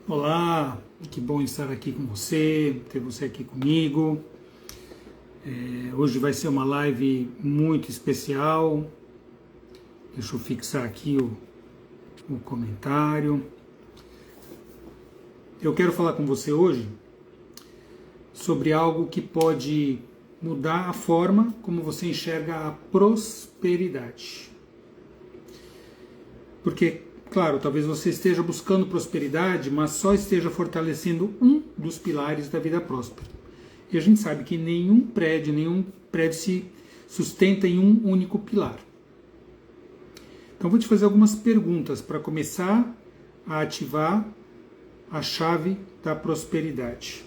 Olá, que bom estar aqui com você, ter você aqui comigo. Hoje vai ser uma live muito especial. Deixa eu fixar aqui o comentário. Eu quero falar com você hoje sobre algo que pode mudar a forma como você enxerga a prosperidade. Porque, claro, talvez você esteja buscando prosperidade, mas só esteja fortalecendo um dos pilares da vida próspera. E a gente sabe que nenhum prédio se sustenta em um único pilar. Então vou te fazer algumas perguntas para começar a ativar a chave da prosperidade.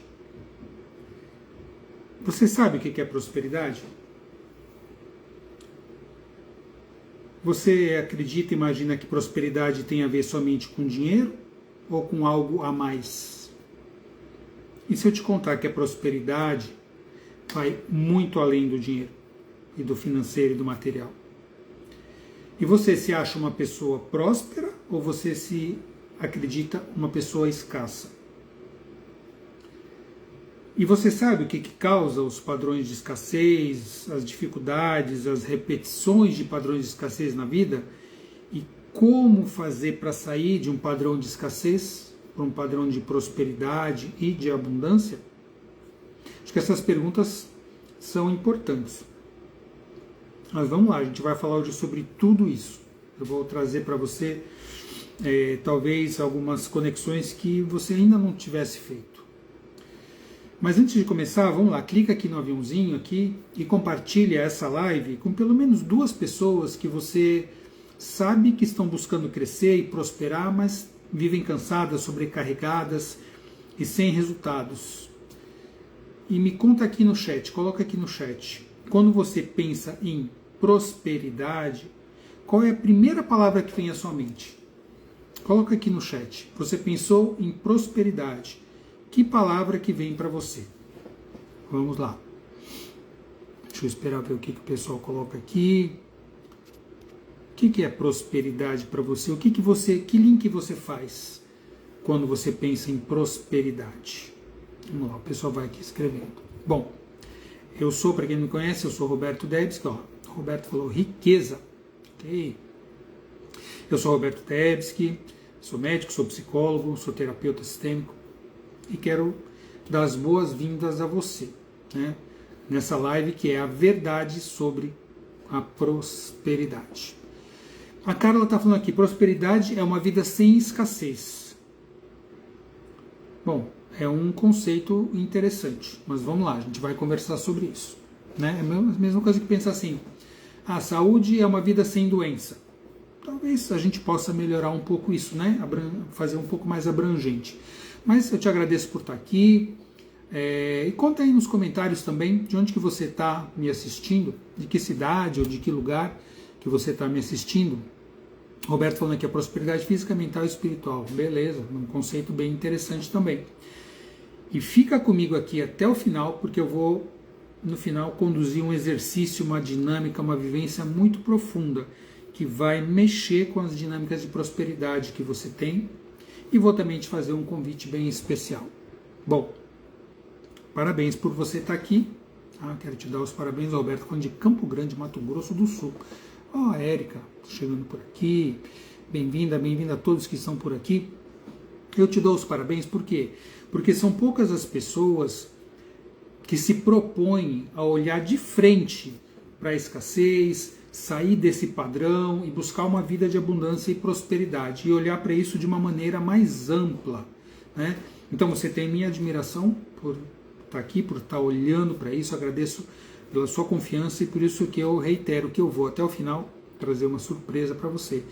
Você sabe o que é prosperidade? Você acredita, imagina que prosperidade tem a ver somente com dinheiro ou com algo a mais? E se eu te contar que a prosperidade vai muito além do dinheiro e do financeiro e do material? E você se acha uma pessoa próspera ou você se acredita uma pessoa escassa? E você sabe o que causa os padrões de escassez, as dificuldades, as repetições de padrões de escassez na vida? E como fazer para sair de um padrão de escassez para um padrão de prosperidade e de abundância? Acho que essas perguntas são importantes. Mas vamos lá, a gente vai falar hoje sobre tudo isso. Eu vou trazer para você talvez algumas conexões que você ainda não tivesse feito. Mas antes de começar, vamos lá, clica aqui no aviãozinho aqui e compartilha essa live com pelo menos 2 pessoas que você sabe que estão buscando crescer e prosperar, mas vivem cansadas, sobrecarregadas e sem resultados. E me conta aqui no chat, coloca aqui no chat, quando você pensa em prosperidade, qual é a primeira palavra que vem à sua mente? Coloca aqui no chat, você pensou em prosperidade. Que palavra que vem para você? Vamos lá. Deixa eu esperar ver o que o pessoal coloca aqui. O que é prosperidade para você? Que link você faz quando você pensa em prosperidade? Vamos lá, o pessoal vai aqui escrevendo. Bom, eu sou, para quem não me conhece, eu sou Roberto Debski. O Roberto falou riqueza. Ok. Eu sou Roberto Debski, sou médico, sou psicólogo, sou terapeuta sistêmico. E quero dar as boas-vindas a você, né, nessa live que é a verdade sobre a prosperidade. A Carla está falando aqui, prosperidade é uma vida sem escassez. Bom, é um conceito interessante, mas vamos lá, a gente vai conversar sobre isso. Né? É a mesma coisa que pensar assim, a saúde é uma vida sem doença. Talvez a gente possa melhorar um pouco isso, né? Fazer um pouco mais abrangente. Mas eu te agradeço por estar aqui. E conta aí nos comentários também de onde que você está me assistindo, de que cidade ou de que lugar que você está me assistindo. Roberto falando aqui, a prosperidade física, mental e espiritual. Beleza, um conceito bem interessante também. E fica comigo aqui até o final, porque eu vou, no final, conduzir um exercício, uma dinâmica, uma vivência muito profunda, que vai mexer com as dinâmicas de prosperidade que você tem. E vou também te fazer um convite bem especial. Bom, parabéns por você estar aqui. Quero te dar os parabéns, Roberto, falando de Campo Grande, Mato Grosso do Sul. A Érica, chegando por aqui. Bem-vinda a todos que estão por aqui. Eu te dou os parabéns, por quê? Porque são poucas as pessoas que se propõem a olhar de frente para a escassez, sair desse padrão e buscar uma vida de abundância e prosperidade e olhar para isso de uma maneira mais ampla, né? Então você tem minha admiração por estar aqui, por estar olhando para isso, agradeço pela sua confiança e por isso que eu reitero que eu vou até o final trazer uma surpresa para você,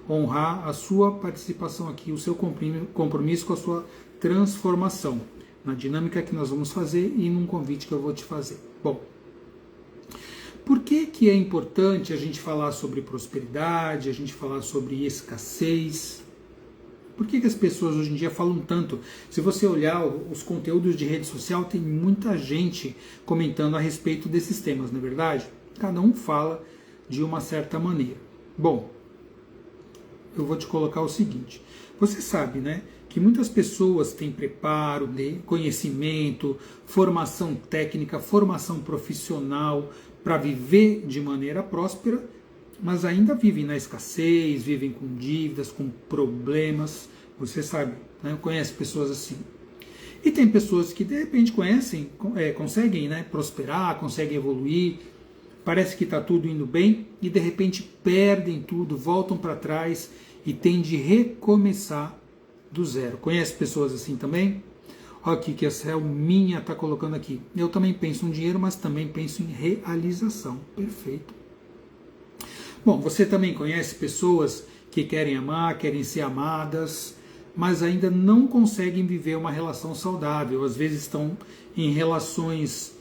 honrar a sua participação aqui, o seu compromisso com a sua transformação, na dinâmica que nós vamos fazer e num convite que eu vou te fazer. Bom, por que é importante a gente falar sobre prosperidade, a gente falar sobre escassez? Por que as pessoas hoje em dia falam tanto? Se você olhar os conteúdos de rede social, tem muita gente comentando a respeito desses temas, não é verdade? Cada um fala de uma certa maneira. Bom, eu vou te colocar o seguinte. Você sabe, né, que muitas pessoas têm preparo, conhecimento, formação técnica, formação profissional para viver de maneira próspera, mas ainda vivem na escassez, vivem com dívidas, com problemas. Você sabe, né? Conhece pessoas assim. E tem pessoas que de repente conseguem, né, prosperar, conseguem evoluir, parece que está tudo indo bem e de repente perdem tudo, voltam para trás e têm de recomeçar do zero. Conhece pessoas assim também? Olha aqui que a Selminha está colocando aqui. Eu também penso em dinheiro, mas também penso em realização. Perfeito. Bom, você também conhece pessoas que querem amar, querem ser amadas, mas ainda não conseguem viver uma relação saudável. Às vezes estão em relações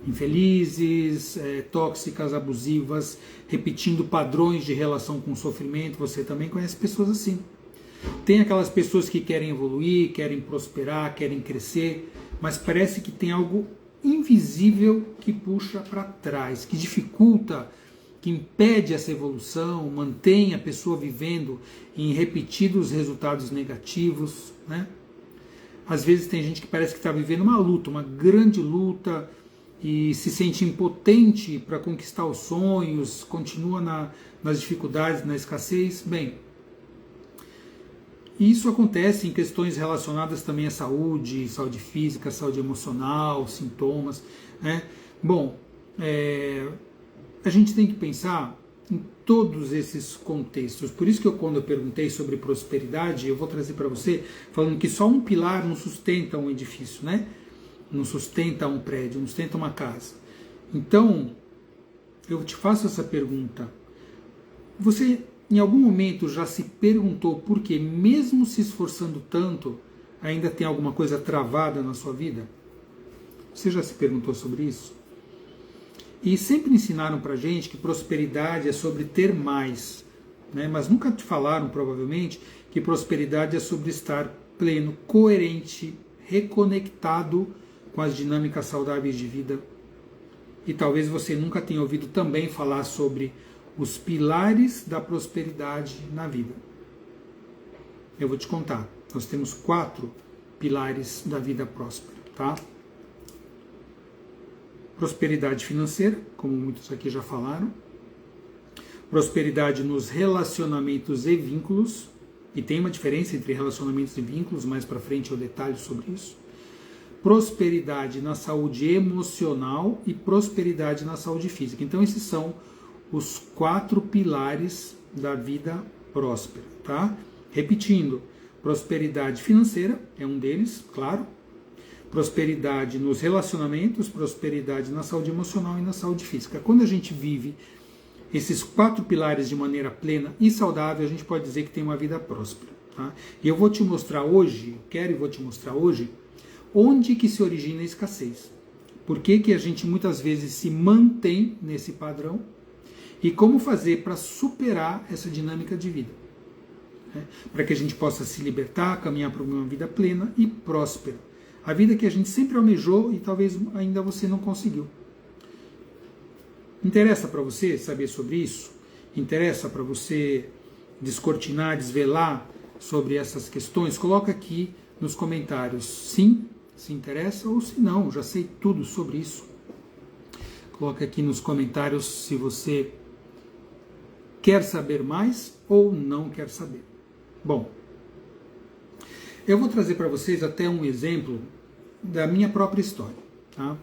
infelizes, tóxicas, abusivas, repetindo padrões de relação com sofrimento. Você também conhece pessoas assim. Tem aquelas pessoas que querem evoluir, querem prosperar, querem crescer, mas parece que tem algo invisível que puxa para trás, que dificulta, que impede essa evolução, mantém a pessoa vivendo em repetidos resultados negativos, né? Às vezes tem gente que parece que está vivendo uma luta, uma grande luta, e se sente impotente para conquistar os sonhos, continua nas dificuldades, na escassez. Bem, isso acontece em questões relacionadas também à saúde, saúde física, saúde emocional, sintomas, né? Bom, a gente tem que pensar em todos esses contextos. Por isso que quando eu perguntei sobre prosperidade, eu vou trazer para você, falando que só um pilar não sustenta um edifício, né? Não sustenta um prédio, não sustenta uma casa. Então, eu te faço essa pergunta. Você, em algum momento, já se perguntou por que, mesmo se esforçando tanto, ainda tem alguma coisa travada na sua vida? Você já se perguntou sobre isso? E sempre ensinaram pra gente que prosperidade é sobre ter mais, né? Mas nunca te falaram, provavelmente, que prosperidade é sobre estar pleno, coerente, reconectado com as dinâmicas saudáveis de vida. E talvez você nunca tenha ouvido também falar sobre os pilares da prosperidade na vida. Eu vou te contar. Nós temos 4 pilares da vida próspera, tá? Prosperidade financeira, como muitos aqui já falaram. Prosperidade nos relacionamentos e vínculos. E tem uma diferença entre relacionamentos e vínculos, mais para frente eu detalho sobre isso. Prosperidade na saúde emocional e prosperidade na saúde física. Então esses são os 4 pilares da vida próspera, tá? Repetindo, prosperidade financeira é um deles, claro. Prosperidade nos relacionamentos, prosperidade na saúde emocional e na saúde física. Quando a gente vive esses 4 pilares de maneira plena e saudável, a gente pode dizer que tem uma vida próspera, tá? E eu vou te mostrar hoje, vou te mostrar hoje, onde que se origina a escassez. Por que a gente muitas vezes se mantém nesse padrão e como fazer para superar essa dinâmica de vida, né? Para que a gente possa se libertar, caminhar para uma vida plena e próspera. A vida que a gente sempre almejou e talvez ainda você não conseguiu. Interessa para você saber sobre isso? Interessa para você descortinar, desvelar sobre essas questões? Coloca aqui nos comentários sim, se interessa, ou se não, já sei tudo sobre isso. Coloca aqui nos comentários se você quer saber mais ou não quer saber. Bom, eu vou trazer para vocês até um exemplo da minha própria história, tá?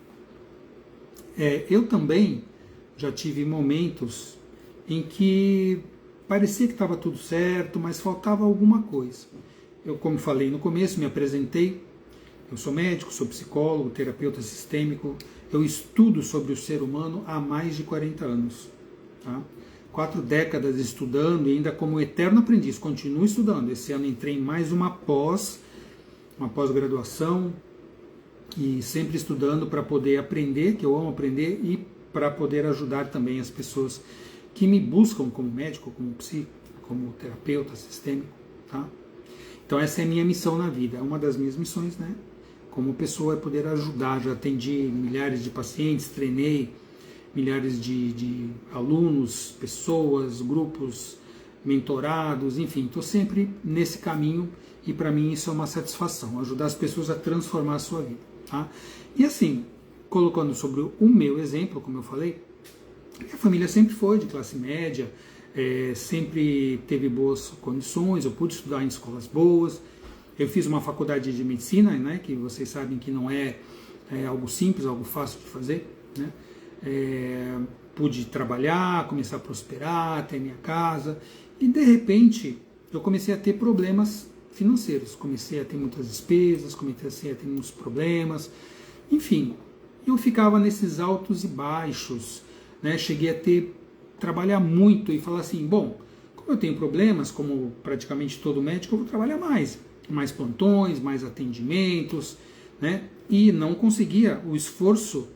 Eu também já tive momentos em que parecia que estava tudo certo, mas faltava alguma coisa. Eu, como falei no começo, me apresentei. Eu sou médico, sou psicólogo, terapeuta sistêmico. Eu estudo sobre o ser humano há mais de 40 anos, tá? 4 décadas estudando e ainda como eterno aprendiz. Continuo estudando. Esse ano entrei em mais uma pós-graduação, e sempre estudando para poder aprender, que eu amo aprender, e para poder ajudar também as pessoas que me buscam como médico, como psico, como terapeuta sistêmico, tá? Então essa é a minha missão na vida, é uma das minhas missões, né? Como pessoa é poder ajudar. Já atendi milhares de pacientes, treinei milhares de alunos, pessoas, grupos, mentorados, enfim, estou sempre nesse caminho e para mim isso é uma satisfação, ajudar as pessoas a transformar a sua vida. Tá? E assim, colocando sobre o meu exemplo, como eu falei, minha família sempre foi de classe média, sempre teve boas condições, eu pude estudar em escolas boas, eu fiz uma faculdade de medicina, né, que vocês sabem que não é algo simples, algo fácil de fazer, né? Pude trabalhar, começar a prosperar, ter minha casa, e de repente eu comecei a ter problemas financeiros, comecei a ter muitas despesas, comecei a ter muitos problemas, enfim, eu ficava nesses altos e baixos, né? Cheguei a trabalhar muito e falar assim, bom, como eu tenho problemas, como praticamente todo médico, eu vou trabalhar mais plantões, mais atendimentos, né? E não conseguia, o esforço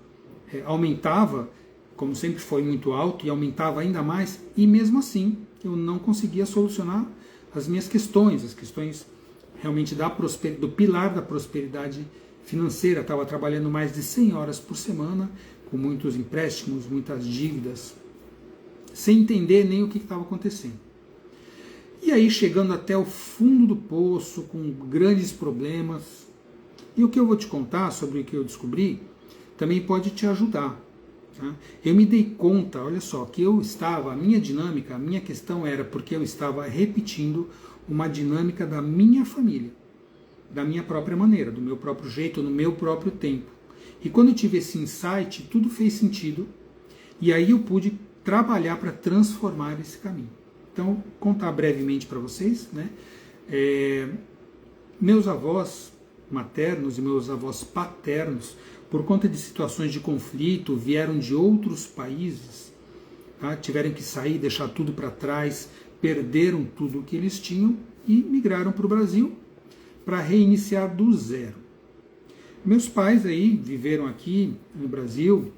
aumentava, como sempre foi muito alto, e aumentava ainda mais, e mesmo assim eu não conseguia solucionar as minhas questões, as questões realmente do pilar da prosperidade financeira. Estava trabalhando mais de 100 horas por semana, com muitos empréstimos, muitas dívidas, sem entender nem o que estava acontecendo. E aí chegando até o fundo do poço, com grandes problemas. E o que eu vou te contar sobre o que eu descobri também pode te ajudar. Tá? Eu me dei conta, olha só, que a minha dinâmica, a minha questão era porque eu estava repetindo uma dinâmica da minha família, da minha própria maneira, do meu próprio jeito, no meu próprio tempo. E quando eu tive esse insight, tudo fez sentido, e aí eu pude trabalhar para transformar esse caminho. Então, contar brevemente para vocês, né? Meus avós maternos e meus avós paternos, por conta de situações de conflito, vieram de outros países, tá? Tiveram que sair, deixar tudo para trás, perderam tudo o que eles tinham e migraram para o Brasil para reiniciar do zero. Meus pais aí viveram aqui no Brasil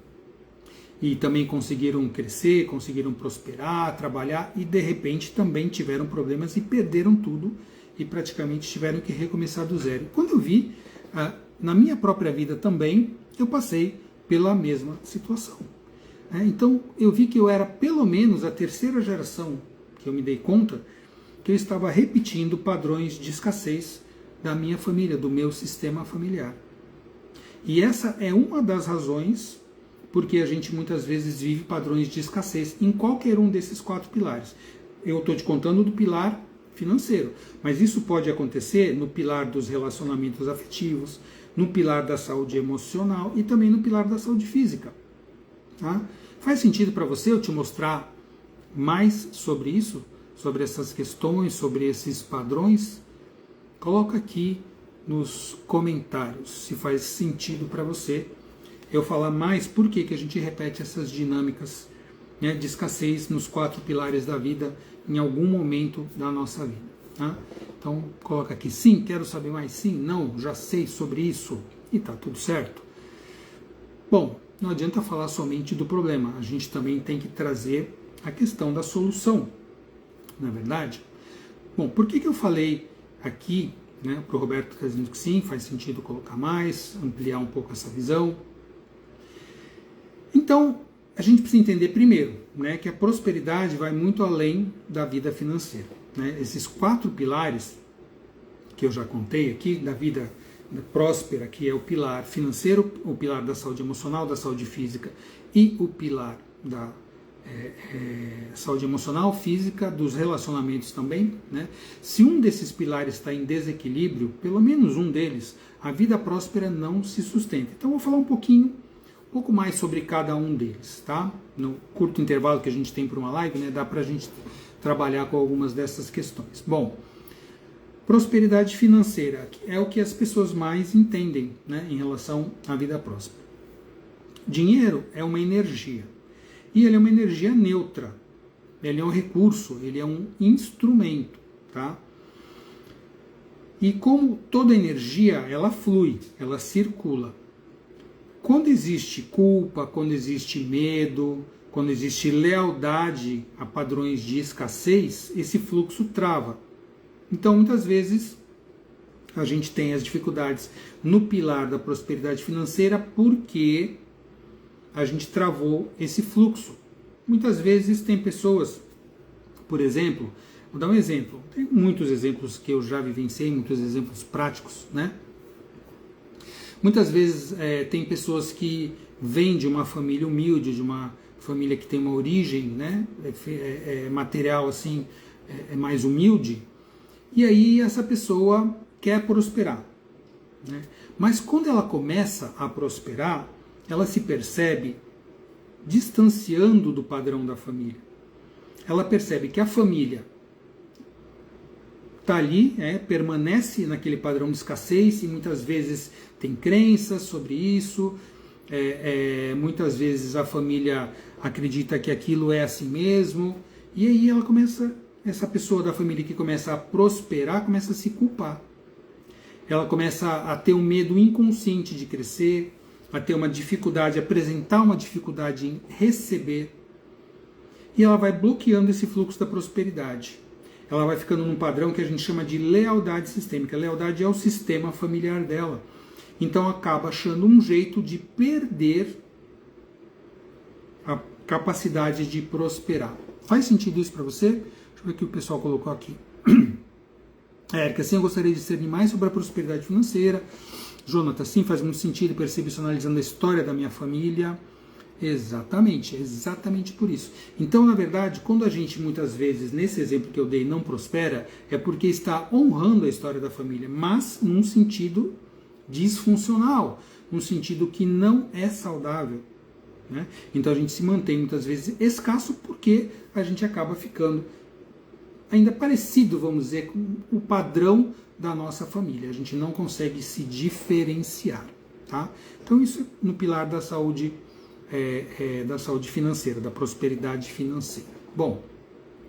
e também conseguiram crescer, conseguiram prosperar, trabalhar e de repente também tiveram problemas e perderam tudo e praticamente tiveram que recomeçar do zero. Quando eu vi, na minha própria vida também, eu passei pela mesma situação. Então eu vi que eu era pelo menos a terceira geração que eu me dei conta que eu estava repetindo padrões de escassez da minha família, do meu sistema familiar. E essa é uma das razões porque a gente muitas vezes vive padrões de escassez em qualquer um desses 4 pilares. Eu estou te contando do pilar financeiro, mas isso pode acontecer no pilar dos relacionamentos afetivos, no pilar da saúde emocional e também no pilar da saúde física. Tá? Faz sentido para você eu te mostrar mais sobre isso, sobre essas questões, sobre esses padrões? Coloca aqui nos comentários se faz sentido para você eu falar mais por que a gente repete essas dinâmicas, né, de escassez nos 4 pilares da vida em algum momento da nossa vida. Tá? Então coloca aqui sim, quero saber mais, sim, não, já sei sobre isso e tá tudo certo. Bom, não adianta falar somente do problema, a gente também tem que trazer a questão da solução, não é verdade? Bom, por que eu falei aqui, né, para o Roberto está dizendo que sim, faz sentido colocar mais, ampliar um pouco essa visão. Então, a gente precisa entender primeiro, né, que a prosperidade vai muito além da vida financeira. Né? Esses 4 pilares que eu já contei aqui, da vida próspera, que é o pilar financeiro, o pilar da saúde emocional, da saúde física e o pilar da saúde emocional, física, dos relacionamentos também, né? Se um desses pilares está em desequilíbrio, pelo menos um deles, a vida próspera não se sustenta. Então eu vou falar um pouco mais sobre cada um deles, tá? No curto intervalo que a gente tem para uma live, né, dá para a gente trabalhar com algumas dessas questões. Bom, prosperidade financeira é o que as pessoas mais entendem, né, em relação à vida próspera. Dinheiro é uma energia. E ele é uma energia neutra, ele é um recurso, ele é um instrumento, tá? E como toda energia, ela flui, ela circula. Quando existe culpa, quando existe medo, quando existe lealdade a padrões de escassez, esse fluxo trava. Então, muitas vezes, a gente tem as dificuldades no pilar da prosperidade financeira porque a gente travou esse fluxo. Muitas vezes tem pessoas, por exemplo, Vou dar um exemplo. Tem muitos exemplos que eu já vivenciei, muitos exemplos práticos, né? Muitas vezes tem pessoas que vêm de uma família humilde, de uma família que tem uma origem, né, material assim, mais humilde, e aí essa pessoa quer prosperar, né? Mas quando ela começa a prosperar, ela se percebe distanciando do padrão da família. Ela percebe que a família está ali, permanece naquele padrão de escassez, e muitas vezes tem crenças sobre isso, muitas vezes a família acredita que aquilo é assim mesmo, e aí ela começa, essa pessoa da família que começa a prosperar, começa a se culpar. Ela começa a ter um medo inconsciente de crescer, a ter uma dificuldade, apresentar uma dificuldade em receber, e ela vai bloqueando esse fluxo da prosperidade. Ela vai ficando num padrão que a gente chama de lealdade sistêmica. A lealdade é o sistema familiar dela. Então acaba achando um jeito de perder a capacidade de prosperar. Faz sentido isso para você? Deixa eu ver o que o pessoal colocou aqui. Érica, sim, eu gostaria de discernir mais sobre a prosperidade financeira. Jonathan, sim, faz muito sentido, percebo isso analisando a história da minha família. Exatamente, exatamente por isso. Então, na verdade, quando a gente muitas vezes, nesse exemplo que eu dei, não prospera, é porque está honrando a história da família, mas num sentido disfuncional, num sentido que não é saudável, né? Então a gente se mantém muitas vezes escasso porque a gente acaba ficando ainda parecido, vamos dizer, com o padrão da nossa família. A gente não consegue se diferenciar, tá? Então isso no pilar da saúde financeira, da prosperidade financeira. Bom,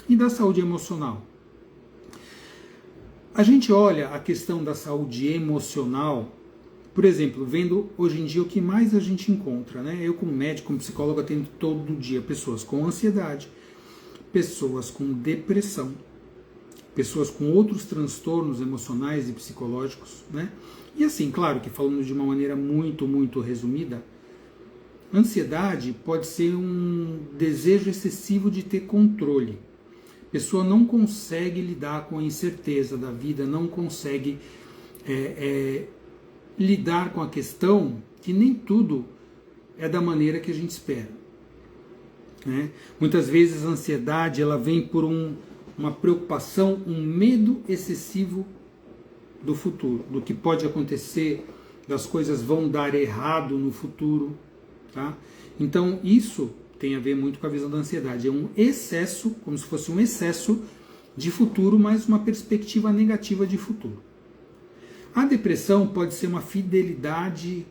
e da saúde emocional? A gente olha a questão da saúde emocional, por exemplo, vendo hoje em dia o que mais a gente encontra, né? Eu como médico, como psicólogo, atendo todo dia pessoas com ansiedade, pessoas com depressão, pessoas com outros transtornos emocionais e psicológicos, né? E assim, claro que falando de uma maneira muito, muito resumida, ansiedade pode ser um desejo excessivo de ter controle. A pessoa não consegue lidar com a incerteza da vida, não consegue lidar com a questão que nem tudo é da maneira que a gente espera, né? Muitas vezes a ansiedade ela vem por uma preocupação, um medo excessivo do futuro, do que pode acontecer, das coisas vão dar errado no futuro. Tá? Então isso tem a ver muito com a visão da ansiedade. É um excesso, como se fosse um excesso de futuro, mas uma perspectiva negativa de futuro. A depressão pode ser uma fidelidade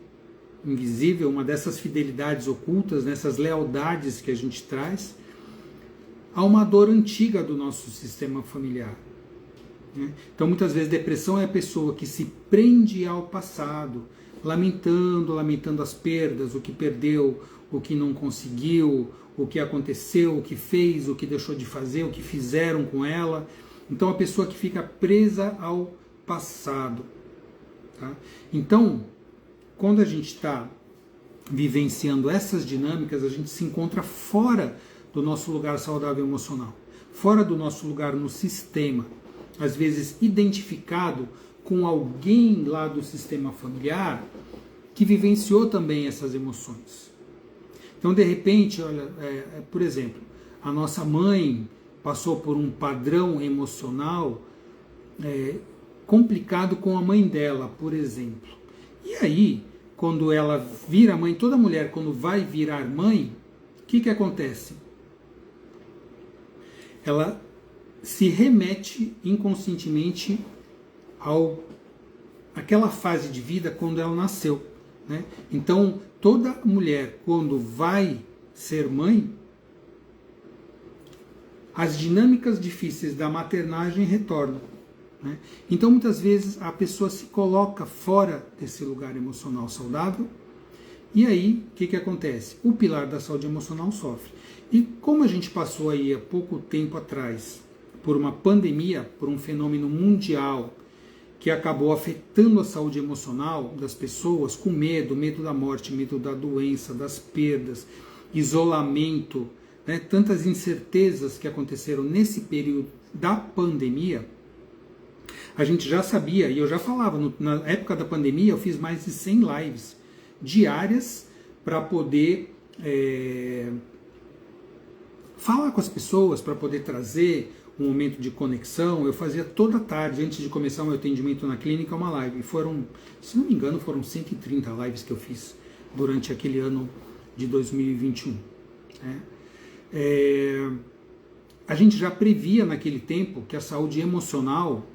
invisível, uma dessas fidelidades ocultas, nessas lealdades que a gente traz, a uma dor antiga do nosso sistema familiar. Né? Então muitas vezes depressão é a pessoa que se prende ao passado, lamentando as perdas, o que perdeu, o que não conseguiu, o que aconteceu, o que fez, o que deixou de fazer, o que fizeram com ela. Então a pessoa que fica presa ao passado. Tá? Então, quando a gente está vivenciando essas dinâmicas, a gente se encontra fora do nosso lugar saudável emocional, fora do nosso lugar no sistema, às vezes identificado com alguém lá do sistema familiar que vivenciou também essas emoções. Então, de repente, olha, por exemplo, a nossa mãe passou por um padrão emocional complicado com a mãe dela, por exemplo. E aí, quando ela vira mãe, toda mulher, quando vai virar mãe, o que acontece? Ela se remete inconscientemente àquela fase de vida quando ela nasceu, né? Então, toda mulher, quando vai ser mãe, as dinâmicas difíceis da maternagem retornam, né? Então, muitas vezes, a pessoa se coloca fora desse lugar emocional saudável, e aí, o que acontece? O pilar da saúde emocional sofre. E como a gente passou aí há pouco tempo atrás por uma pandemia, por um fenômeno mundial que acabou afetando a saúde emocional das pessoas, com medo da morte, medo da doença, das perdas, isolamento, né? Tantas incertezas que aconteceram nesse período da pandemia, a gente já sabia, e eu já falava, na época da pandemia eu fiz mais de 100 lives diárias para poder falar com as pessoas, para poder trazer um momento de conexão. Eu fazia toda tarde, antes de começar o meu atendimento na clínica, uma live. E foram, se não me engano, foram 130 lives que eu fiz durante aquele ano de 2021. A gente já previa naquele tempo que a saúde emocional,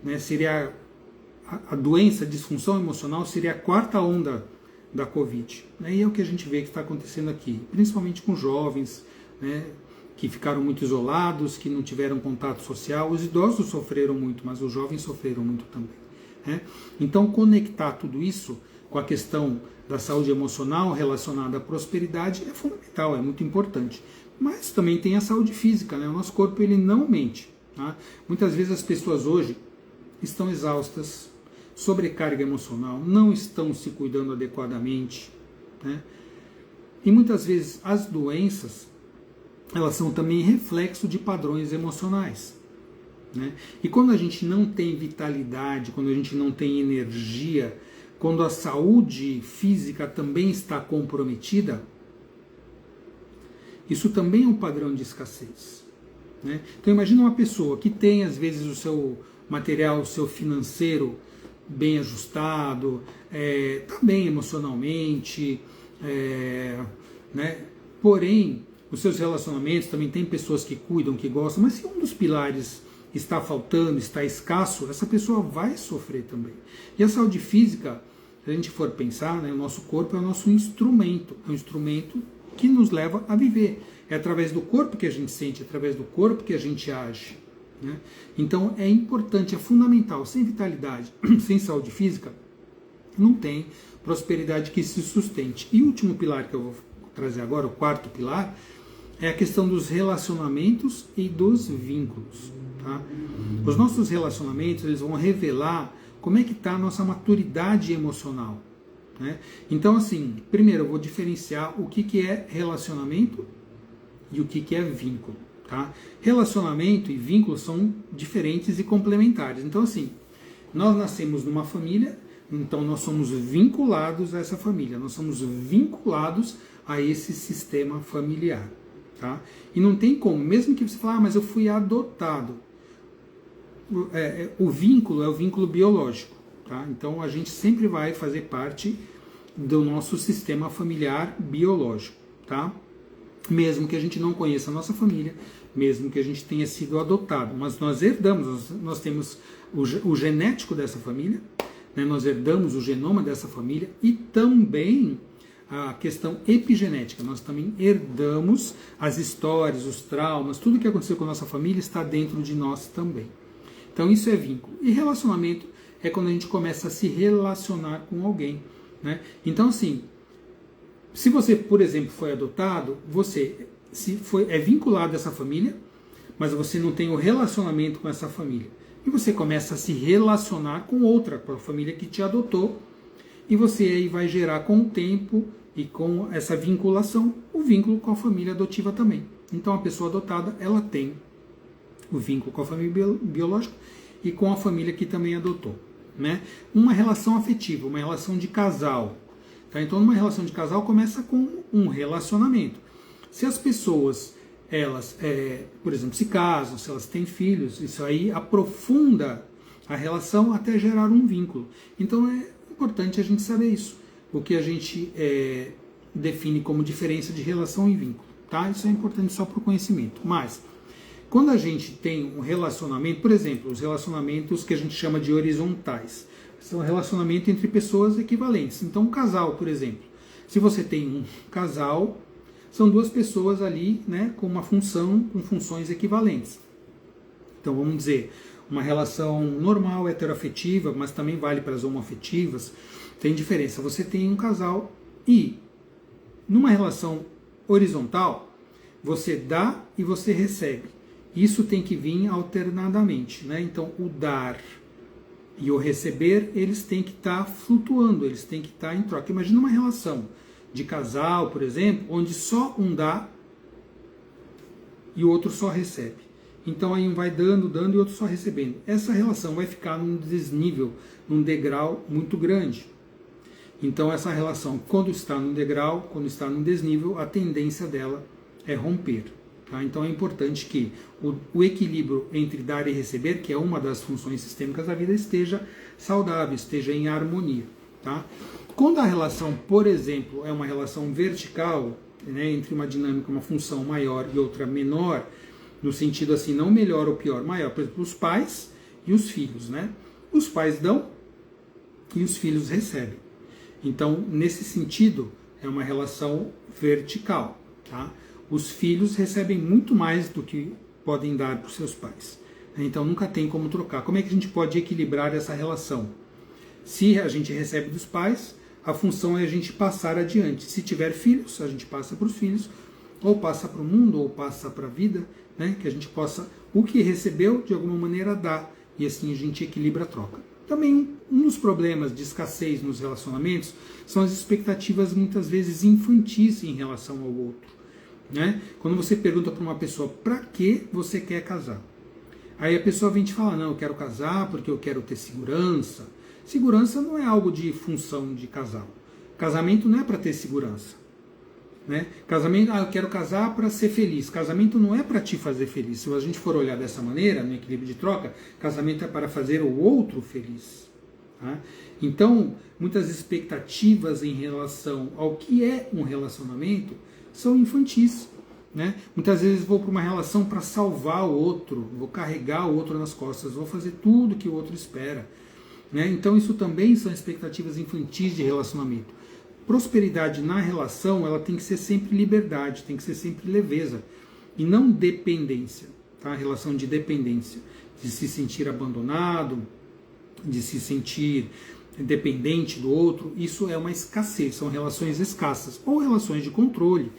né, seria a doença, a disfunção emocional seria a quarta onda da Covid. E é o que a gente vê que está acontecendo aqui, principalmente com jovens, né, que ficaram muito isolados, que não tiveram contato social. Os idosos sofreram muito, mas os jovens sofreram muito também. Né? Então, conectar tudo isso com a questão da saúde emocional relacionada à prosperidade é fundamental, é muito importante. Mas também tem a saúde física, né? O nosso corpo ele não mente. Tá? Muitas vezes as pessoas hoje estão exaustas, sobrecarga emocional, não estão se cuidando adequadamente. Né? E muitas vezes as doenças, elas são também reflexo de padrões emocionais. Né? E quando a gente não tem vitalidade, quando a gente não tem energia, quando a saúde física também está comprometida, isso também é um padrão de escassez. Né? Então imagina uma pessoa que tem às vezes o seu material, o seu financeiro bem ajustado, está bem emocionalmente, né? Porém, os seus relacionamentos também tem pessoas que cuidam, que gostam, mas se um dos pilares está faltando, está escasso, essa pessoa vai sofrer também. E a saúde física, se a gente for pensar, né, o nosso corpo é o nosso instrumento, é um instrumento que nos leva a viver. É através do corpo que a gente sente, é através do corpo que a gente age. Né? Então é importante, é fundamental. Sem vitalidade, sem saúde física, não tem prosperidade que se sustente. E o último pilar que eu vou trazer agora, o quarto pilar, é a questão dos relacionamentos e dos vínculos. Tá? Os nossos relacionamentos, eles vão revelar como é que está a nossa maturidade emocional. Né? Então, assim, primeiro eu vou diferenciar o que é relacionamento e o que é vínculo. Tá? Relacionamento e vínculo são diferentes e complementares. Então, assim, nós nascemos numa família, então nós somos vinculados a essa família, nós somos vinculados a esse sistema familiar. Tá? E não tem como, mesmo que você fale, mas eu fui adotado. O vínculo é o vínculo biológico. Tá? Então a gente sempre vai fazer parte do nosso sistema familiar biológico. Tá? Mesmo que a gente não conheça a nossa família, mesmo que a gente tenha sido adotado. Mas nós herdamos, nós temos o genético dessa família, né? Nós herdamos o genoma dessa família e também a questão epigenética. Nós também herdamos as histórias, os traumas, tudo que aconteceu com a nossa família está dentro de nós também. Então isso é vínculo. E relacionamento é quando a gente começa a se relacionar com alguém. Né? Então assim, se você, por exemplo, foi adotado, você é vinculado a essa família, mas você não tem o relacionamento com essa família. E você começa a se relacionar com outra, com a família que te adotou, e você aí vai gerar com o tempo e com essa vinculação, o vínculo com a família adotiva também. Então a pessoa adotada, ela tem o vínculo com a família biológica e com a família que também adotou. Né? Uma relação afetiva, uma relação de casal. Tá? Então uma relação de casal começa com um relacionamento. Se as pessoas, elas, por exemplo, se casam, se elas têm filhos, isso aí aprofunda a relação até gerar um vínculo. Então é importante a gente saber isso, o que a gente define como diferença de relação e vínculo. Tá? Isso é importante só para o conhecimento. Mas, quando a gente tem um relacionamento, por exemplo, os relacionamentos que a gente chama de horizontais, são relacionamento entre pessoas equivalentes. Então, um casal, por exemplo, se você tem um casal, são duas pessoas ali, né, com uma função, com funções equivalentes. Então, vamos dizer, uma relação normal, heteroafetiva, mas também vale para as homoafetivas, tem diferença. Você tem um casal e, numa relação horizontal, você dá e você recebe. Isso tem que vir alternadamente. Né? Então, o dar e o receber, eles têm que estar flutuando, eles têm que estar em troca. Imagina uma relação de casal, por exemplo, onde só um dá e o outro só recebe. então aí um vai dando e outro só recebendo. Essa relação vai ficar num desnível, num degrau muito grande. Então essa relação, quando está num degrau, quando está num desnível, a tendência dela é romper. Tá? Então é importante que o equilíbrio entre dar e receber, que é uma das funções sistêmicas da vida, esteja saudável, esteja em harmonia. Tá? Quando a relação, por exemplo, é uma relação vertical, né, entre uma dinâmica, uma função maior e outra menor, no sentido assim, não melhor ou pior, maior, por exemplo, os pais e os filhos, né? Os pais dão e os filhos recebem. Então, nesse sentido, é uma relação vertical, tá? Os filhos recebem muito mais do que podem dar para os seus pais. Então, nunca tem como trocar. Como é que a gente pode equilibrar essa relação? Se a gente recebe dos pais, a função é a gente passar adiante. Se tiver filhos, a gente passa para os filhos, ou passa para o mundo, ou passa para a vida, né? Que a gente possa, o que recebeu, de alguma maneira, dar. E assim a gente equilibra a troca. Também um dos problemas de escassez nos relacionamentos são as expectativas muitas vezes infantis em relação ao outro. Né? Quando você pergunta para uma pessoa, para que você quer casar? Aí a pessoa vem te falar, não, eu quero casar porque eu quero ter segurança. Segurança não é algo de função de casal. Casamento não é para ter segurança. Né? Casamento, eu quero casar para ser feliz. Casamento não é para te fazer feliz. Se a gente for olhar dessa maneira, no equilíbrio de troca, casamento é para fazer o outro feliz. Tá? Então, muitas expectativas em relação ao que é um relacionamento são infantis. Né? Muitas vezes vou para uma relação para salvar o outro, vou carregar o outro nas costas, vou fazer tudo que o outro espera. Né? Então, isso também são expectativas infantis de relacionamento. Prosperidade na relação, ela tem que ser sempre liberdade, tem que ser sempre leveza e não dependência, tá? A relação de dependência, de se sentir abandonado, de se sentir dependente do outro, isso é uma escassez, são relações escassas ou relações de controle,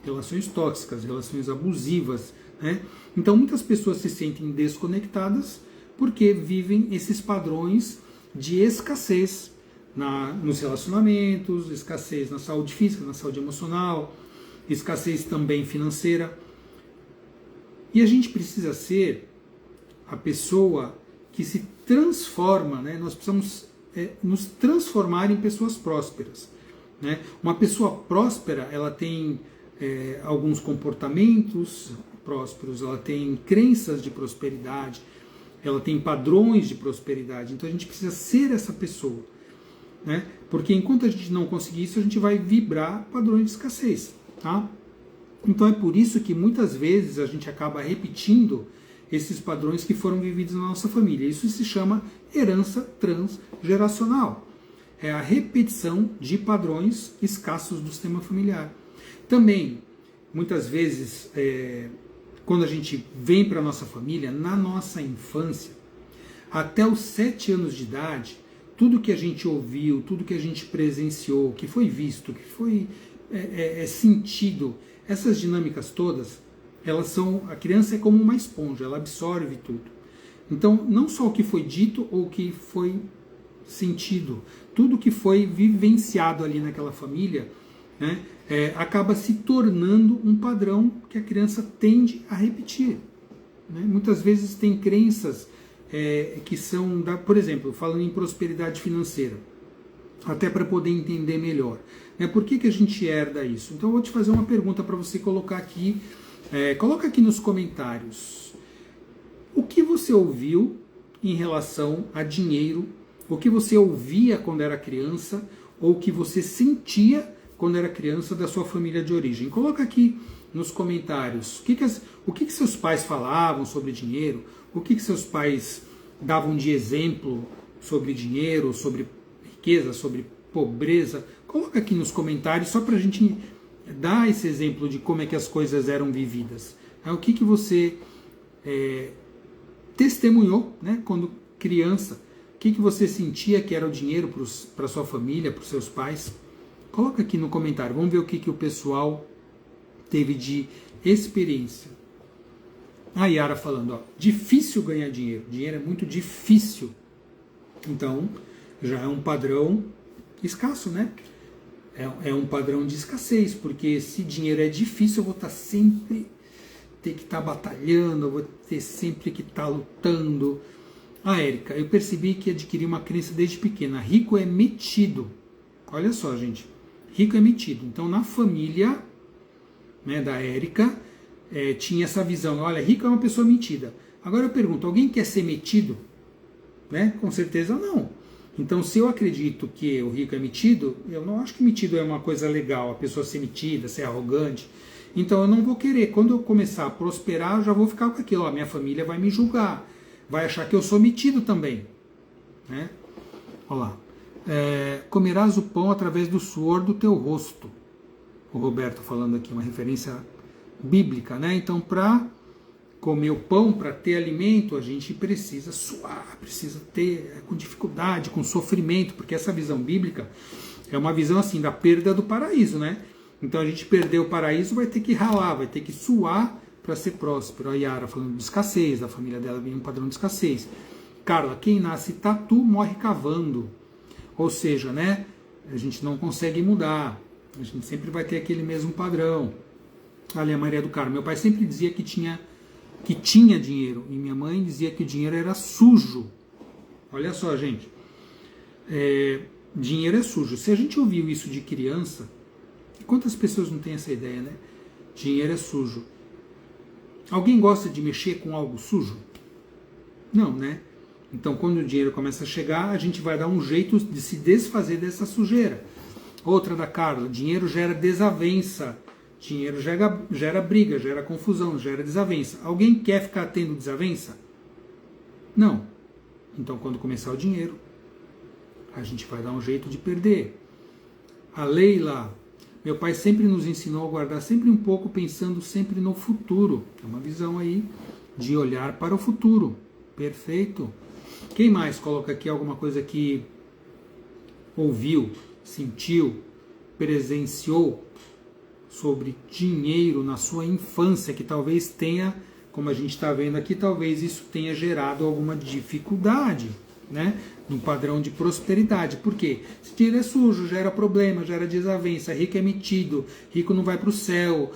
relações tóxicas, relações abusivas, né? Então muitas pessoas se sentem desconectadas porque vivem esses padrões de escassez nos relacionamentos, escassez na saúde física, na saúde emocional, escassez também financeira. E a gente precisa ser a pessoa que se transforma, né? Nós precisamos nos transformar em pessoas prósperas. Né? Uma pessoa próspera, ela tem alguns comportamentos prósperos, ela tem crenças de prosperidade, ela tem padrões de prosperidade. Então a gente precisa ser essa pessoa. Né? Porque enquanto a gente não conseguir isso, a gente vai vibrar padrões de escassez. Tá? Então é por isso que muitas vezes a gente acaba repetindo esses padrões que foram vividos na nossa família. Isso se chama herança transgeracional. É a repetição de padrões escassos do sistema familiar. Também, muitas vezes, quando a gente vem para a nossa família, na nossa infância, até os 7 anos de idade, tudo que a gente ouviu, tudo que a gente presenciou, que foi visto, que foi sentido, essas dinâmicas todas, elas são, a criança é como uma esponja, ela absorve tudo. Então, não só o que foi dito ou o que foi sentido, tudo que foi vivenciado ali naquela família, né, acaba se tornando um padrão que a criança tende a repetir. Né? Muitas vezes tem crenças que são, por exemplo, falando em prosperidade financeira, até para poder entender melhor. Né? Por que a gente herda isso? Então eu vou te fazer uma pergunta para você colocar aqui, coloca aqui nos comentários. O que você ouviu em relação a dinheiro? O que você ouvia quando era criança? Ou o que você sentia quando era criança da sua família de origem? Coloca aqui nos comentários o que seus pais falavam sobre dinheiro, o que seus pais davam de exemplo sobre dinheiro, sobre riqueza, sobre pobreza. Coloca aqui nos comentários só para a gente dar esse exemplo de como é que as coisas eram vividas. O que você testemunhou, né, quando criança, o que você sentia que era o dinheiro para sua família, para os seus pais. Coloca aqui no comentário, vamos ver o que o pessoal teve de experiência. A Yara falando, difícil ganhar dinheiro. Dinheiro é muito difícil. Então, já é um padrão escasso, né? É um padrão de escassez, porque se dinheiro é difícil, eu vou estar sempre ter que estar batalhando, eu vou ter sempre que estar lutando. Érica, eu percebi que adquiri uma crença desde pequena. Rico é metido. Olha só, gente. Rico é metido. Então, na família, né, da Érica, tinha essa visão. Olha, rico é uma pessoa metida. Agora eu pergunto, alguém quer ser metido? Né? Com certeza não. Então, se eu acredito que o rico é metido, eu não acho que metido é uma coisa legal, a pessoa ser metida, ser arrogante. Então, eu não vou querer. Quando eu começar a prosperar, eu já vou ficar com aquilo. Ó, minha família vai me julgar, vai achar que eu sou metido também. Né? Olha lá. Comerás o pão através do suor do teu rosto. O Roberto falando aqui, uma referência bíblica, né? Então, para comer o pão, para ter alimento, a gente precisa suar, precisa ter com dificuldade, com sofrimento, porque essa visão bíblica é uma visão assim da perda do paraíso, né? Então, a gente perdeu o paraíso, vai ter que ralar, vai ter que suar para ser próspero. A Yara falando de escassez, da família dela vem um padrão de escassez. Carla, quem nasce tatu morre cavando. Ou seja, né, a gente não consegue mudar, a gente sempre vai ter aquele mesmo padrão. Ali a Maria do Carmo, meu pai sempre dizia que tinha dinheiro, e minha mãe dizia que o dinheiro era sujo. Olha só, gente, dinheiro é sujo. Se a gente ouviu isso de criança, quantas pessoas não têm essa ideia, né? Dinheiro é sujo. Alguém gosta de mexer com algo sujo? Não, né? Então, quando o dinheiro começa a chegar, a gente vai dar um jeito de se desfazer dessa sujeira. Outra da Carla, dinheiro gera desavença. Dinheiro gera briga, gera confusão, gera desavença. Alguém quer ficar tendo desavença? Não. Então, quando começar o dinheiro, a gente vai dar um jeito de perder. A Leila, meu pai sempre nos ensinou a guardar sempre um pouco, pensando sempre no futuro. É uma visão aí de olhar para o futuro. Perfeito. Quem mais coloca aqui alguma coisa que ouviu, sentiu, presenciou sobre dinheiro na sua infância, que talvez tenha, como a gente está vendo aqui, talvez isso tenha gerado alguma dificuldade, né, no padrão de prosperidade. Por quê? Se dinheiro é sujo, gera problema, gera desavença, rico é metido, rico não vai para o céu,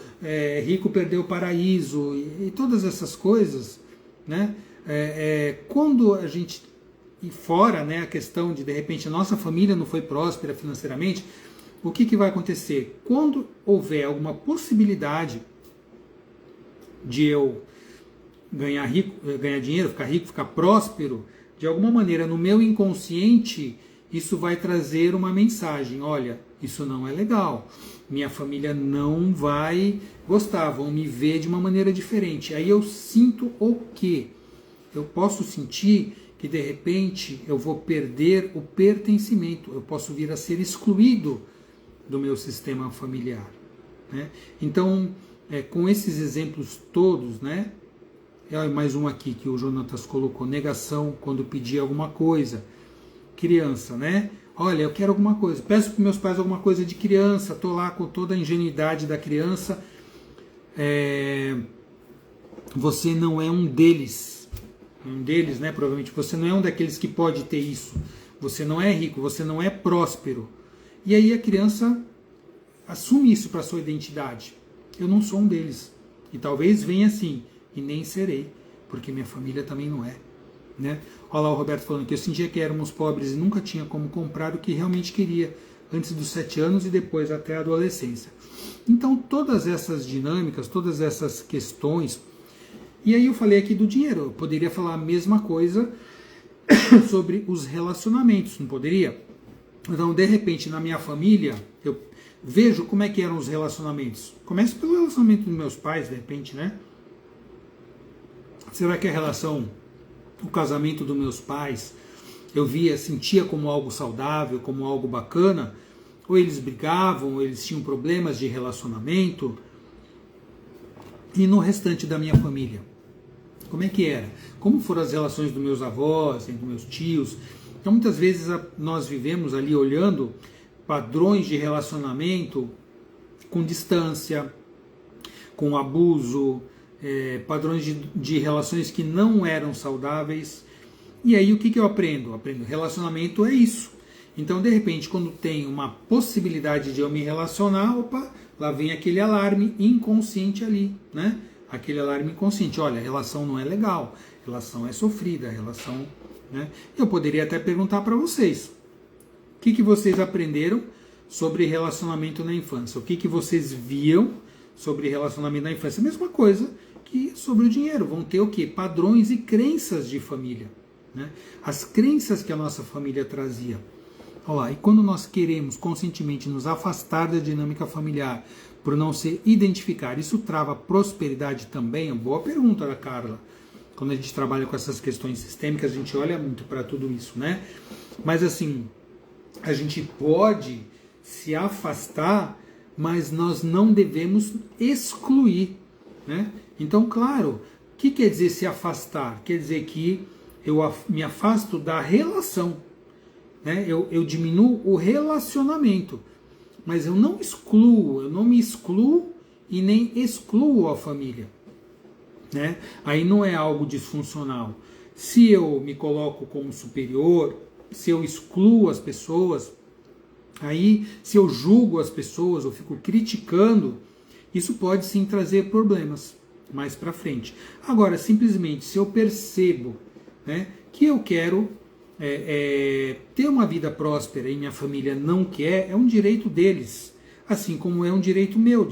rico perdeu o paraíso, e todas essas coisas, né? Quando a gente, e fora, né, a questão de repente a nossa família não foi próspera financeiramente, o que vai acontecer? Quando houver alguma possibilidade de eu ganhar dinheiro, ficar rico, ficar próspero, de alguma maneira no meu inconsciente isso vai trazer uma mensagem: olha, isso não é legal, minha família não vai gostar, vão me ver de uma maneira diferente. Aí eu sinto o quê? Eu posso sentir que de repente eu vou perder o pertencimento, eu posso vir a ser excluído do meu sistema familiar, né? Então, com esses exemplos todos, né? Mais um aqui que o Jonatas colocou: negação quando pedir alguma coisa. Criança, né? Olha, eu quero alguma coisa, peço para meus pais alguma coisa de criança, estou lá com toda a ingenuidade da criança. Você não é um deles, né? Provavelmente você não é um daqueles que pode ter isso. Você não é rico, você não é próspero. E aí a criança assume isso para sua identidade. Eu não sou um deles. E talvez venha assim, e nem serei, porque minha família também não é, né? Olha lá o Roberto falando que eu sentia que éramos pobres e nunca tinha como comprar o que realmente queria, antes dos 7 anos e depois até a adolescência. Então todas essas dinâmicas, todas essas questões. E aí eu falei aqui do dinheiro, eu poderia falar a mesma coisa sobre os relacionamentos, não poderia? Então, de repente, na minha família, eu vejo como é que eram os relacionamentos. Começo pelo relacionamento dos meus pais, de repente, né? Será que a relação, o casamento dos meus pais, eu sentia como algo saudável, como algo bacana? Ou eles brigavam, ou eles tinham problemas de relacionamento? E no restante da minha família? Como é que era? Como foram as relações dos meus avós, dos meus tios? Então, muitas vezes nós vivemos ali olhando padrões de relacionamento com distância, com abuso, padrões de relações que não eram saudáveis. E aí o que eu aprendo? Aprendo, relacionamento é isso. Então, de repente, quando tem uma possibilidade de eu me relacionar, opa, lá vem aquele alarme inconsciente ali, né? aquele alarme inconsciente. Olha, a relação não é legal, a relação é sofrida, a relação... Né? Eu poderia até perguntar para vocês, o que vocês aprenderam sobre relacionamento na infância? O que vocês viam sobre relacionamento na infância? A mesma coisa que sobre o dinheiro. Vão ter o quê? Padrões e crenças de família. Né? As crenças que a nossa família trazia. Olha lá, e quando nós queremos conscientemente nos afastar da dinâmica familiar por não se identificar, isso trava prosperidade também? Boa pergunta da Carla. Quando a gente trabalha com essas questões sistêmicas, a gente olha muito para tudo isso, né? Mas assim, a gente pode se afastar, mas nós não devemos excluir, né? Então, claro, o que quer dizer se afastar? Quer dizer que eu me afasto da relação, né? Eu diminuo o relacionamento, mas eu não excluo, eu não me excluo e nem excluo a família, né? Aí não é algo disfuncional. Se eu me coloco como superior, se eu excluo as pessoas, aí se eu julgo as pessoas, eu fico criticando, isso pode sim trazer problemas mais para frente. Agora, simplesmente, se eu percebo, né, que eu quero ter uma vida próspera e minha família não quer, é um direito deles, assim como é um direito meu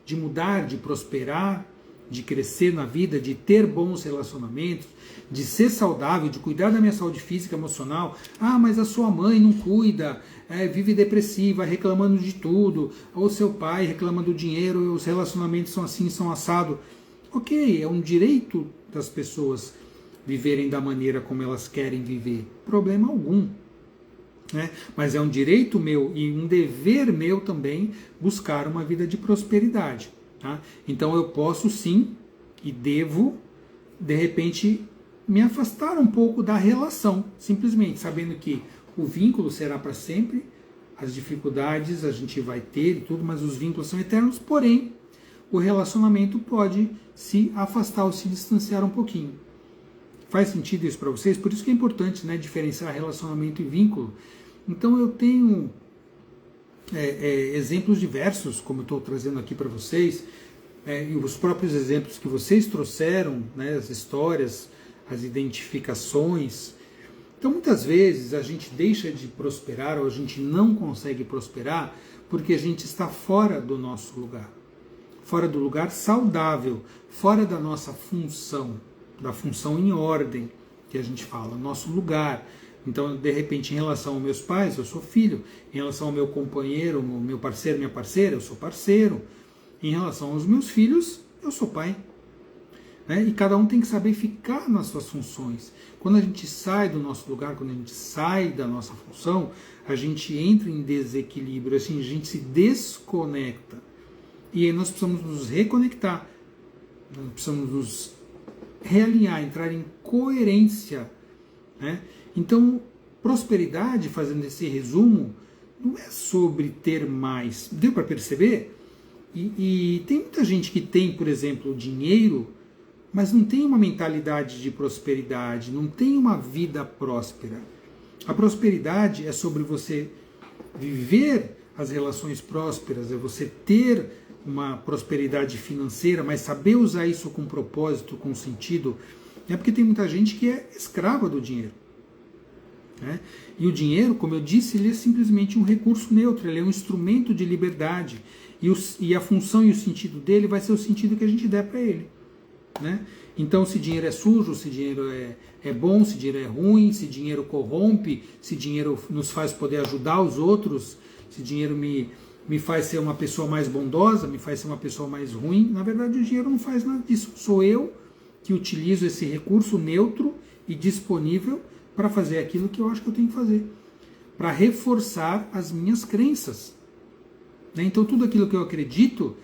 de mudar, de prosperar, de crescer na vida, de ter bons relacionamentos, de ser saudável, de cuidar da minha saúde física e emocional. Ah, mas a sua mãe não cuida, vive depressiva, reclamando de tudo, ou seu pai reclama do dinheiro, os relacionamentos são assim, são assado. Ok, é um direito das pessoas viverem da maneira como elas querem viver, problema algum. Né? Mas é um direito meu e um dever meu também buscar uma vida de prosperidade. Tá? Então eu posso sim e devo, de repente, me afastar um pouco da relação, simplesmente sabendo que o vínculo será para sempre, as dificuldades a gente vai ter e tudo, mas os vínculos são eternos, porém o relacionamento pode se afastar ou se distanciar um pouquinho. Faz sentido isso para vocês? Por isso que é importante, né, diferenciar relacionamento e vínculo. Então eu tenho exemplos diversos, como eu estou trazendo aqui para vocês, e os próprios exemplos que vocês trouxeram, né, as histórias, as identificações. Então muitas vezes a gente deixa de prosperar ou a gente não consegue prosperar porque a gente está fora do nosso lugar, fora do lugar saudável, fora da nossa função, da função em ordem que a gente fala, nosso lugar. Então, de repente, em relação aos meus pais, eu sou filho. Em relação ao meu companheiro, meu parceiro, minha parceira, eu sou parceiro. Em relação aos meus filhos, eu sou pai. Né? E cada um tem que saber ficar nas suas funções. Quando a gente sai do nosso lugar, quando a gente sai da nossa função, a gente entra em desequilíbrio, assim, a gente se desconecta. E aí nós precisamos nos reconectar. Nós precisamos nos realinhar, entrar em coerência, né? Então, prosperidade, fazendo esse resumo, não é sobre ter mais. Deu para perceber? E tem muita gente que tem, por exemplo, dinheiro, mas não tem uma mentalidade de prosperidade, não tem uma vida próspera. A prosperidade é sobre você viver as relações prósperas, é você ter uma prosperidade financeira, mas saber usar isso com propósito, com sentido. É porque tem muita gente que é escrava do dinheiro. Né? E o dinheiro, como eu disse, ele é simplesmente um recurso neutro, ele é um instrumento de liberdade. E a função e o sentido dele vai ser o sentido que a gente der para ele. Né? Então, se dinheiro é sujo, se dinheiro é bom, se dinheiro é ruim, se dinheiro corrompe, se dinheiro nos faz poder ajudar os outros, se dinheiro me faz ser uma pessoa mais bondosa, me faz ser uma pessoa mais ruim, na verdade o dinheiro não faz nada disso. Sou eu que utilizo esse recurso neutro e disponível para fazer aquilo que eu acho que eu tenho que fazer, para reforçar as minhas crenças. Então tudo aquilo que eu acredito,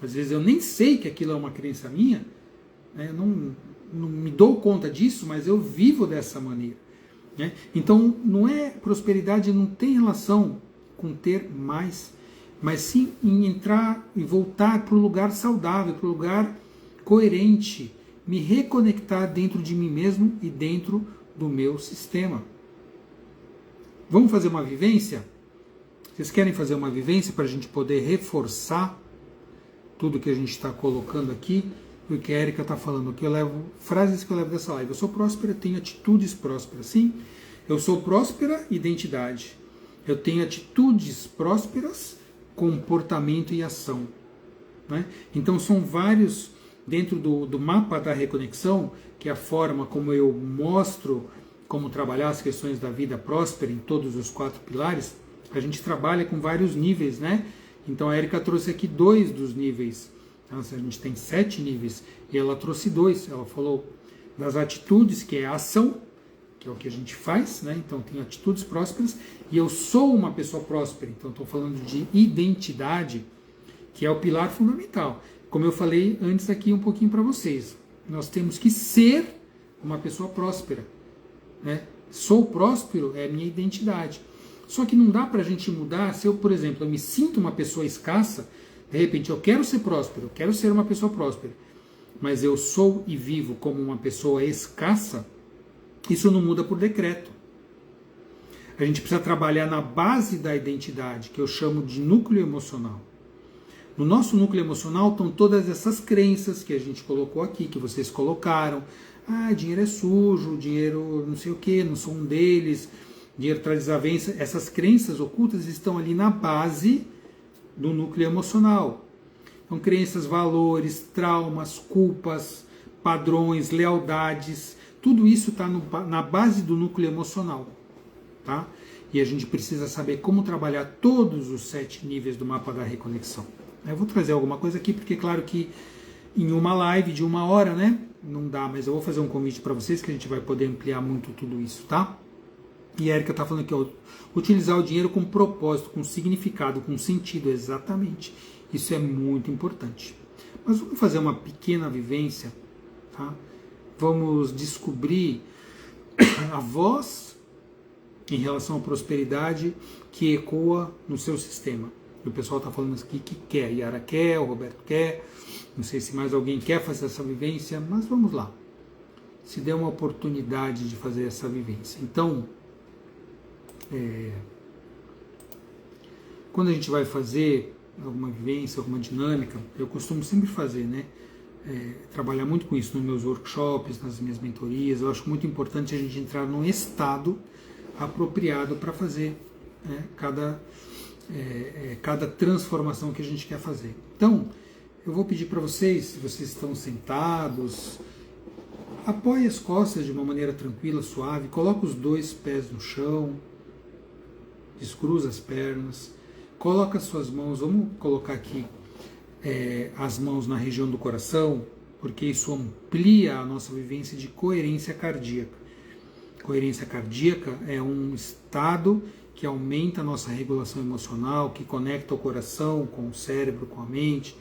às vezes eu nem sei que aquilo é uma crença minha, eu não me dou conta disso, mas eu vivo dessa maneira. Então não é prosperidade, não tem relação com ter mais, mas sim em entrar e voltar para o lugar saudável, para o lugar coerente, me reconectar dentro de mim mesmo e dentro do meu sistema. Vamos fazer uma vivência? Vocês querem fazer uma vivência para a gente poder reforçar tudo que a gente está colocando aqui o que a Érica está falando, que eu levo, frases que eu levo dessa live. Eu sou próspera, tenho atitudes prósperas. Sim, eu sou próspera, identidade. Eu tenho atitudes prósperas, comportamento e ação. Né? Então são vários, dentro do mapa da reconexão, que é a forma como eu mostro como trabalhar as questões da vida próspera em todos os 4 pilares, a gente trabalha com vários níveis, né? Então a Érica trouxe aqui 2 dos níveis. Então, a gente tem 7 níveis e ela trouxe 2. Ela falou das atitudes, que é a ação, que é o que a gente faz, né? Então tem atitudes prósperas e eu sou uma pessoa próspera. Então estou falando de identidade, que é o pilar fundamental. Como eu falei antes aqui um pouquinho para vocês, nós temos que ser uma pessoa próspera. Né? Sou próspero é a minha identidade. Só que não dá para a gente mudar se eu, por exemplo, eu me sinto uma pessoa escassa, de repente eu quero ser próspero, eu quero ser uma pessoa próspera, mas eu sou e vivo como uma pessoa escassa, isso não muda por decreto. A gente precisa trabalhar na base da identidade, que eu chamo de núcleo emocional. No nosso núcleo emocional estão todas essas crenças que a gente colocou aqui, que vocês colocaram. Ah, dinheiro é sujo, dinheiro não sei o que, não sou um deles, dinheiro traz desavença. Essas crenças ocultas estão ali na base do núcleo emocional. Então, crenças, valores, traumas, culpas, padrões, lealdades, tudo isso está na base do núcleo emocional. Tá? E a gente precisa saber como trabalhar todos os 7 níveis do mapa da reconexão. Eu vou trazer alguma coisa aqui, porque claro que em uma live de 1 hora, né? Não dá, mas eu vou fazer um convite para vocês que a gente vai poder ampliar muito tudo isso, tá? E a Érica está falando aqui, ó, utilizar o dinheiro com propósito, com significado, com sentido, exatamente. Isso é muito importante. Mas vamos fazer uma pequena vivência, tá? Vamos descobrir a voz em relação à prosperidade que ecoa no seu sistema. O pessoal está falando aqui que quer, Yara quer, o Roberto quer, não sei se mais alguém quer fazer essa vivência, mas vamos lá. Se der uma oportunidade de fazer essa vivência. Então, quando a gente vai fazer alguma vivência, alguma dinâmica, eu costumo sempre fazer, né? Trabalhar muito com isso nos meus workshops, nas minhas mentorias. Eu acho muito importante a gente entrar num estado apropriado para fazer, né, cada transformação que a gente quer fazer. Então, eu vou pedir para vocês, se vocês estão sentados, apoie as costas de uma maneira tranquila, suave, coloca os 2 pés no chão, descruza as pernas, coloca as suas mãos, vamos colocar aqui as mãos na região do coração, porque isso amplia a nossa vivência de coerência cardíaca. Coerência cardíaca é um estado que aumenta a nossa regulação emocional, que conecta o coração com o cérebro, com a mente.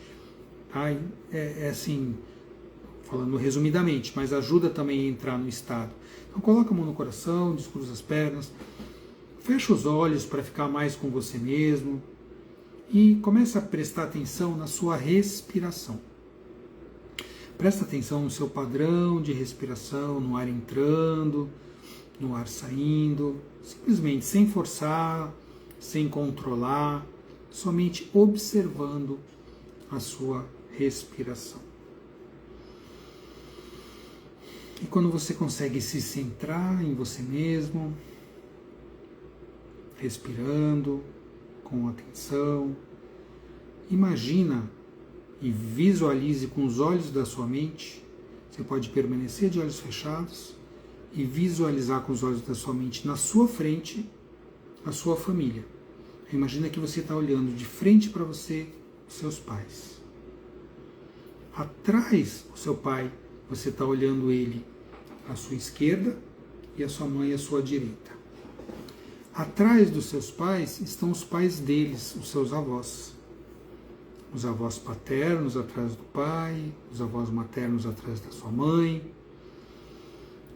Tá? Assim, falando resumidamente, mas ajuda também a entrar no estado. Então coloca a mão no coração, descruza as pernas, fecha os olhos para ficar mais com você mesmo e começa a prestar atenção na sua respiração. Presta atenção no seu padrão de respiração, no ar entrando, no ar saindo, simplesmente sem forçar, sem controlar, somente observando a sua respiração. E quando você consegue se centrar em você mesmo, respirando com atenção, imagina e visualize com os olhos da sua mente. Você pode permanecer de olhos fechados e visualizar com os olhos da sua mente na sua frente a sua família. Imagina que você está olhando de frente para você os seus pais. Atrás do seu pai, você está olhando ele à sua esquerda e a sua mãe à sua direita. Atrás dos seus pais estão os pais deles, os seus avós. Os avós paternos atrás do pai, os avós maternos atrás da sua mãe.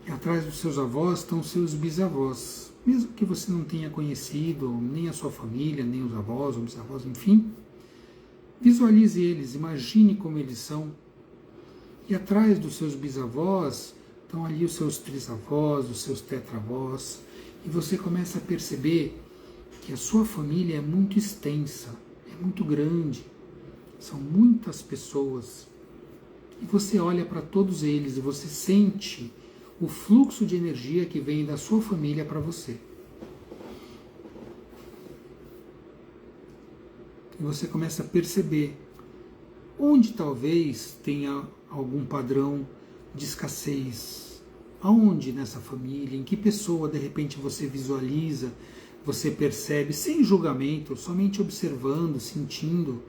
E atrás dos seus avós estão os seus bisavós. Mesmo que você não tenha conhecido nem a sua família, nem os avós ou bisavós, enfim, visualize eles, imagine como eles são. E atrás dos seus bisavós estão ali os seus trisavós, os seus tetravós. E você começa a perceber que a sua família é muito extensa, é muito grande. São muitas pessoas. E você olha para todos eles e você sente o fluxo de energia que vem da sua família para você. E você começa a perceber onde talvez tenha algum padrão de escassez. Aonde nessa família, em que pessoa de repente você visualiza, você percebe, sem julgamento, somente observando, sentindo.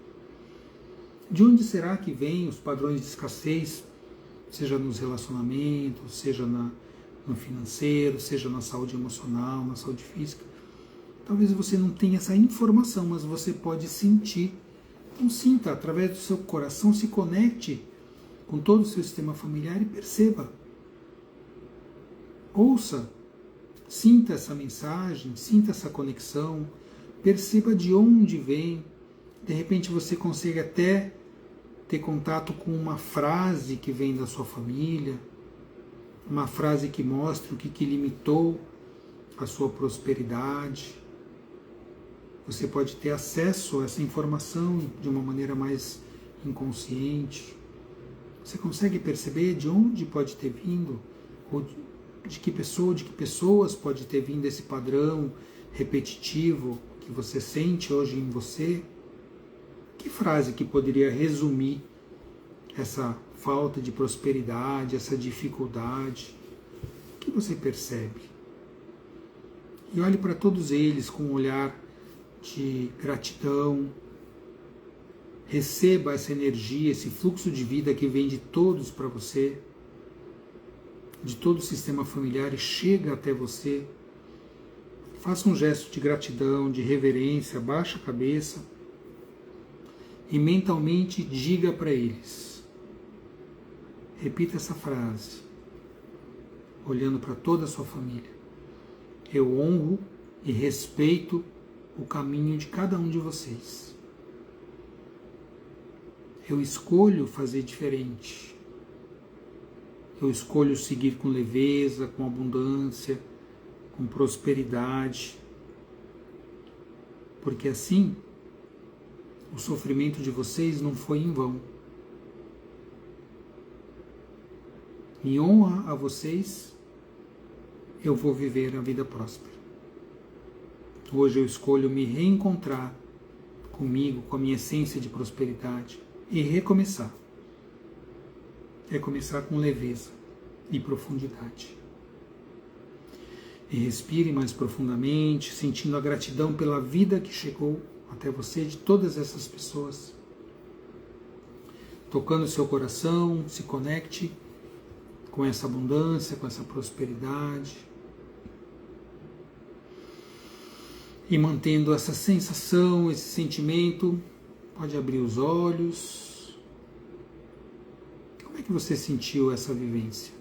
De onde será que vêm os padrões de escassez, seja nos relacionamentos, seja no financeiro, seja na saúde emocional, na saúde física? Talvez você não tenha essa informação, mas você pode sentir. Então sinta, através do seu coração, se conecte com todo o seu sistema familiar e perceba. Ouça, sinta essa mensagem, sinta essa conexão, perceba de onde vem. De repente você consegue até ter contato com uma frase que vem da sua família, uma frase que mostra o que limitou a sua prosperidade. Você pode ter acesso a essa informação de uma maneira mais inconsciente. Você consegue perceber de onde pode ter vindo, ou de que pessoa, de que pessoas pode ter vindo esse padrão repetitivo que você sente hoje em você? Que frase que poderia resumir essa falta de prosperidade, essa dificuldade? O que você percebe? E olhe para todos eles com um olhar de gratidão. Receba essa energia, esse fluxo de vida que vem de todos para você, de todo o sistema familiar e chega até você. Faça um gesto de gratidão, de reverência, baixa a cabeça e mentalmente diga para eles. Repita essa frase, olhando para toda a sua família. Eu honro e respeito o caminho de cada um de vocês. Eu escolho fazer diferente. Eu escolho seguir com leveza, com abundância, com prosperidade. Porque assim, o sofrimento de vocês não foi em vão. Em honra a vocês, eu vou viver a vida próspera. Hoje eu escolho me reencontrar comigo, com a minha essência de prosperidade e recomeçar. Recomeçar com leveza e profundidade. E respire mais profundamente, sentindo a gratidão pela vida que chegou até você, de todas essas pessoas. Tocando o seu coração, se conecte com essa abundância, com essa prosperidade. E mantendo essa sensação, esse sentimento, pode abrir os olhos. Como é que você sentiu essa vivência?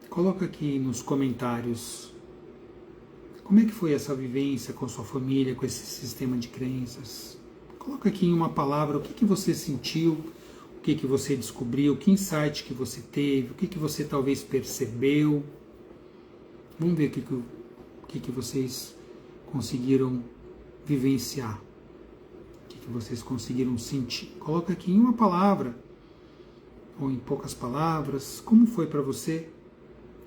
Coloca aqui nos comentários como é que foi essa vivência com sua família, com esse sistema de crenças. Coloca aqui em uma palavra o que você sentiu, o que você descobriu, que insight que você teve, o que você talvez percebeu. Vamos ver o que vocês conseguiram vivenciar, o que vocês conseguiram sentir. Coloca aqui em uma palavra, ou em poucas palavras, como foi para você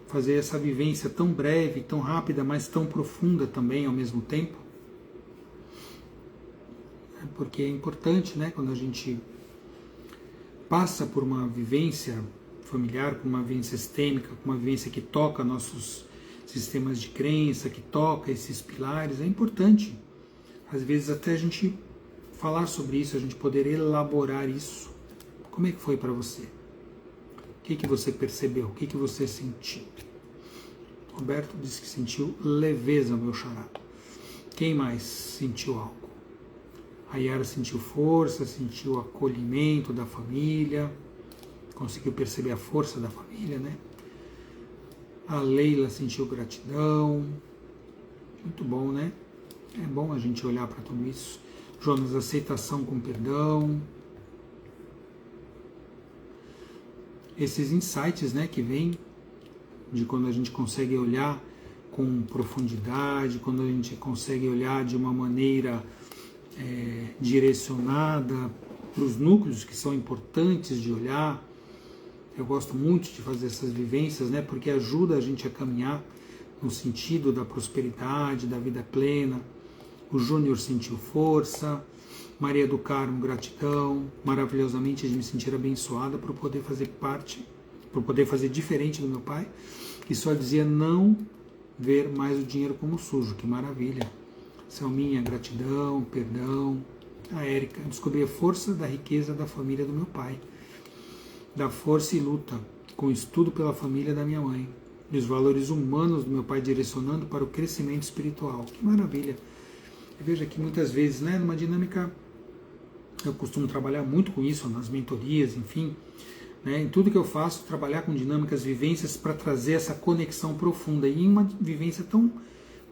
fazer essa vivência tão breve, tão rápida, mas tão profunda também ao mesmo tempo. Porque é importante, né, quando a gente passa por uma vivência familiar, por uma vivência sistêmica, por uma vivência que toca nossos sistemas de crença, que toca esses pilares, é importante, às vezes até a gente falar sobre isso, a gente poder elaborar isso. Como é que foi para você? O que você percebeu? O que você sentiu? Roberto disse que sentiu leveza, meu xará. Quem mais sentiu algo? A Yara sentiu força, sentiu acolhimento da família, conseguiu perceber a força da família, né? A Leila sentiu gratidão. Muito bom, né? É bom a gente olhar para tudo isso. Jonas, aceitação com perdão. Esses insights, né, que vêm de quando a gente consegue olhar com profundidade, quando a gente consegue olhar de uma maneira direcionada, para os núcleos que são importantes de olhar. Eu gosto muito de fazer essas vivências, né, porque ajuda a gente a caminhar no sentido da prosperidade, da vida plena. O Júnior sentiu força, Maria do Carmo, gratidão, maravilhosamente de me sentir abençoada por poder fazer parte, por poder fazer diferente do meu pai, que só dizia não ver mais o dinheiro como sujo. Que maravilha. Selminha, gratidão, perdão. A Érica, descobri a força da riqueza da família do meu pai, da força e luta com o estudo pela família da minha mãe, e os valores humanos do meu pai direcionando para o crescimento espiritual. Que maravilha. Eu vejo aqui muitas vezes, né, numa dinâmica, eu costumo trabalhar muito com isso, nas mentorias, enfim, né, em tudo que eu faço, trabalhar com dinâmicas, vivências para trazer essa conexão profunda. E em uma vivência tão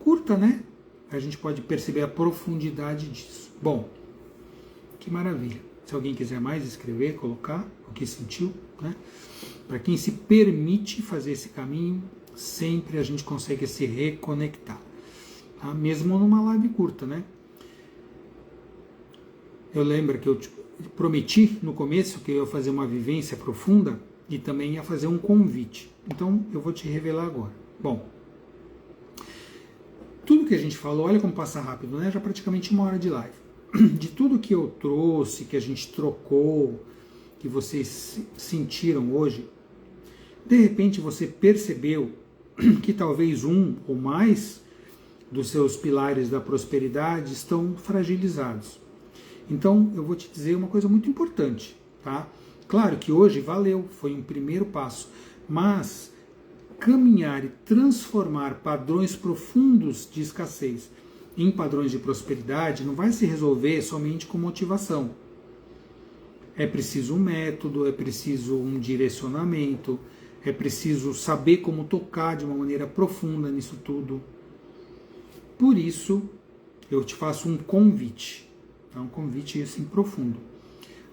curta, né, a gente pode perceber a profundidade disso. Bom, que maravilha. Se alguém quiser mais escrever, colocar o que sentiu, né? Para quem se permite fazer esse caminho, sempre a gente consegue se reconectar, tá? Mesmo numa live curta, né? Eu lembro que eu prometi no começo que eu ia fazer uma vivência profunda e também ia fazer um convite. Então eu vou te revelar agora. Bom, tudo que a gente falou, olha como passa rápido, né? Já praticamente 1 hora de live. De tudo que eu trouxe, que a gente trocou, que vocês sentiram hoje, de repente você percebeu que talvez um ou mais dos seus pilares da prosperidade estão fragilizados. Então eu vou te dizer uma coisa muito importante, tá? Claro que hoje valeu, foi um primeiro passo, mas caminhar e transformar padrões profundos de escassez em padrões de prosperidade não vai se resolver somente com motivação. É preciso um método, é preciso um direcionamento, é preciso saber como tocar de uma maneira profunda nisso tudo. Por isso, eu te faço um convite, tá? Um convite assim profundo.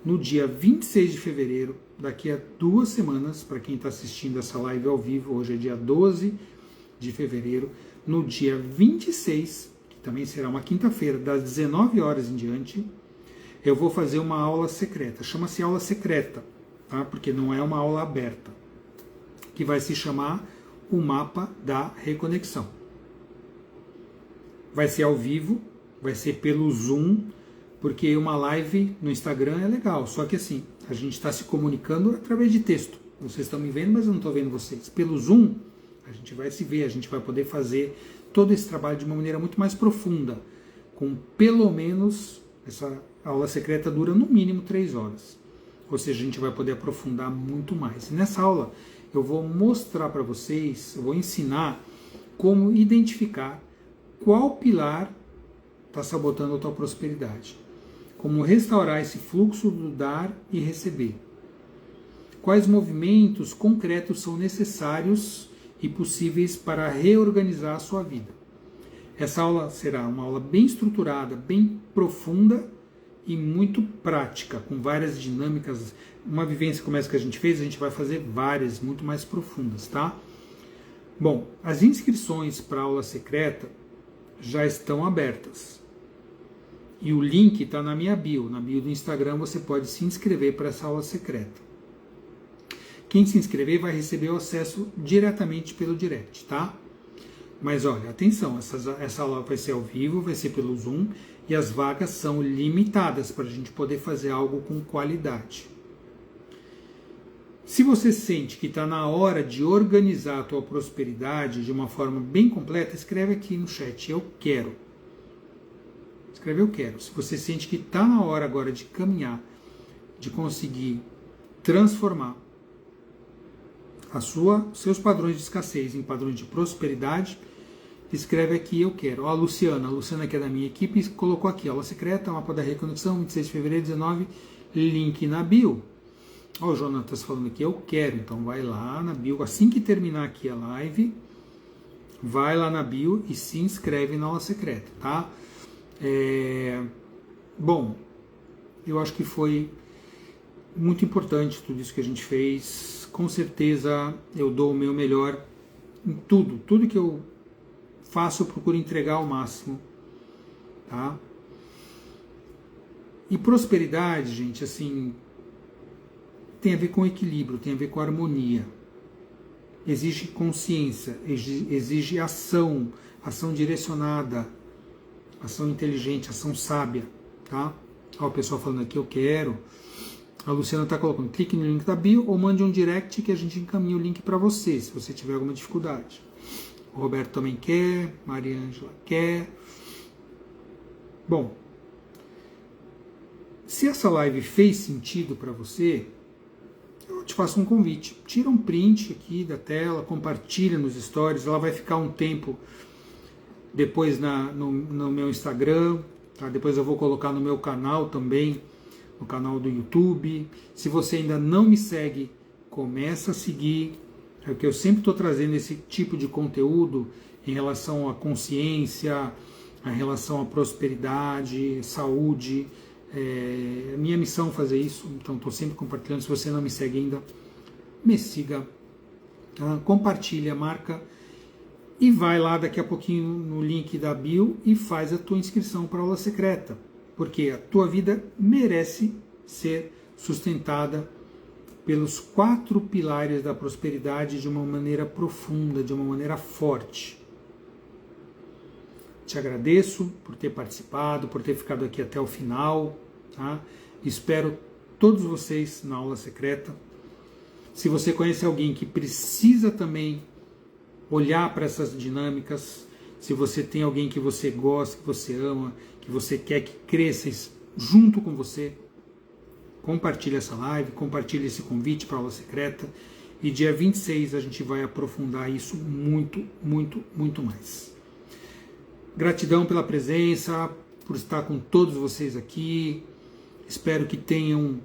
No dia 26 de fevereiro, daqui a 2 semanas, para quem está assistindo essa live ao vivo, hoje é dia 12 de fevereiro, no dia 26, também será uma quinta-feira, das 19 horas em diante, eu vou fazer uma aula secreta. Chama-se aula secreta, tá? Porque não é uma aula aberta, que vai se chamar o Mapa da Reconexão. Vai ser ao vivo, vai ser pelo Zoom, porque uma live no Instagram é legal, só que assim, a gente está se comunicando através de texto. Vocês estão me vendo, mas eu não estou vendo vocês. Pelo Zoom, a gente vai se ver, a gente vai poder fazer todo esse trabalho de uma maneira muito mais profunda, com pelo menos, essa aula secreta dura no mínimo 3 horas, ou seja, a gente vai poder aprofundar muito mais. E nessa aula eu vou mostrar para vocês, eu vou ensinar como identificar qual pilar está sabotando a tua prosperidade, como restaurar esse fluxo do dar e receber, quais movimentos concretos são necessários e possíveis para reorganizar a sua vida. Essa aula será uma aula bem estruturada, bem profunda e muito prática, com várias dinâmicas. Uma vivência como essa que a gente fez, a gente vai fazer várias, muito mais profundas, tá? Bom, as inscrições para a aula secreta já estão abertas. E o link está na minha bio. Na bio do Instagram você pode se inscrever para essa aula secreta. Quem se inscrever vai receber o acesso diretamente pelo direct, tá? Mas olha, atenção, essa aula vai ser ao vivo, vai ser pelo Zoom, e as vagas são limitadas para a gente poder fazer algo com qualidade. Se você sente que está na hora de organizar a tua prosperidade de uma forma bem completa, escreve aqui no chat, eu quero. Escreve eu quero. Se você sente que está na hora agora de caminhar, de conseguir transformar seus padrões de escassez em padrões de prosperidade, escreve aqui eu quero. Ó, a Luciana que é da minha equipe, colocou aqui, aula secreta, mapa da reconexão, 26 de fevereiro, 19, link na bio. Ó, o Jonatas falando aqui, eu quero, então vai lá na bio, assim que terminar aqui a live, vai lá na bio e se inscreve na aula secreta, tá? Bom, eu acho que foi muito importante tudo isso que a gente fez. Com certeza eu dou o meu melhor em tudo que eu faço eu procuro entregar ao máximo, tá? E prosperidade, gente, assim, tem a ver com equilíbrio, tem a ver com harmonia. Exige consciência, exige ação, ação direcionada, ação inteligente, ação sábia, tá? Ó, o pessoal falando aqui, eu quero. A Luciana está colocando, clique no link da bio ou mande um direct que a gente encaminha o link para você, se você tiver alguma dificuldade. O Roberto também quer, Maria Ângela quer. Bom, se essa live fez sentido para você, eu te faço um convite. Tira um print aqui da tela, compartilha nos stories, ela vai ficar um tempo depois no meu Instagram, tá? Depois eu vou colocar no meu canal também, no canal do YouTube. Se você ainda não me segue, começa a seguir, porque eu sempre estou trazendo esse tipo de conteúdo em relação à consciência, em relação à prosperidade, saúde. Minha missão é fazer isso, então estou sempre compartilhando. Se você não me segue ainda, me siga, tá? Compartilha, marca e vai lá daqui a pouquinho no link da bio e faz a tua inscrição para a aula secreta, porque a tua vida merece ser sustentada pelos 4 pilares da prosperidade de uma maneira profunda, de uma maneira forte. Te agradeço por ter participado, por ter ficado aqui até o final, tá? Espero todos vocês na aula secreta. Se você conhece alguém que precisa também olhar para essas dinâmicas, se você tem alguém que você gosta, que você ama, que você quer que cresça junto com você, compartilhe essa live, compartilhe esse convite para a aula secreta, e dia 26 a gente vai aprofundar isso muito, muito, muito mais. Gratidão pela presença, por estar com todos vocês aqui. Espero que tenham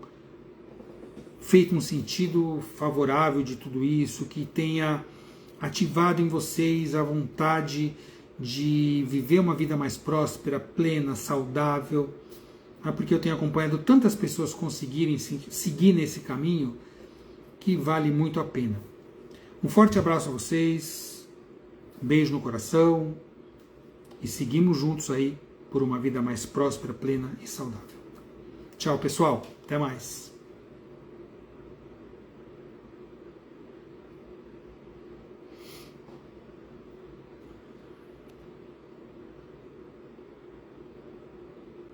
feito um sentido favorável de tudo isso, que tenha ativado em vocês a vontade de viver uma vida mais próspera, plena, saudável, porque eu tenho acompanhado tantas pessoas conseguirem seguir nesse caminho que vale muito a pena. Um forte abraço a vocês, um beijo no coração e seguimos juntos aí por uma vida mais próspera, plena e saudável. Tchau, pessoal. Até mais.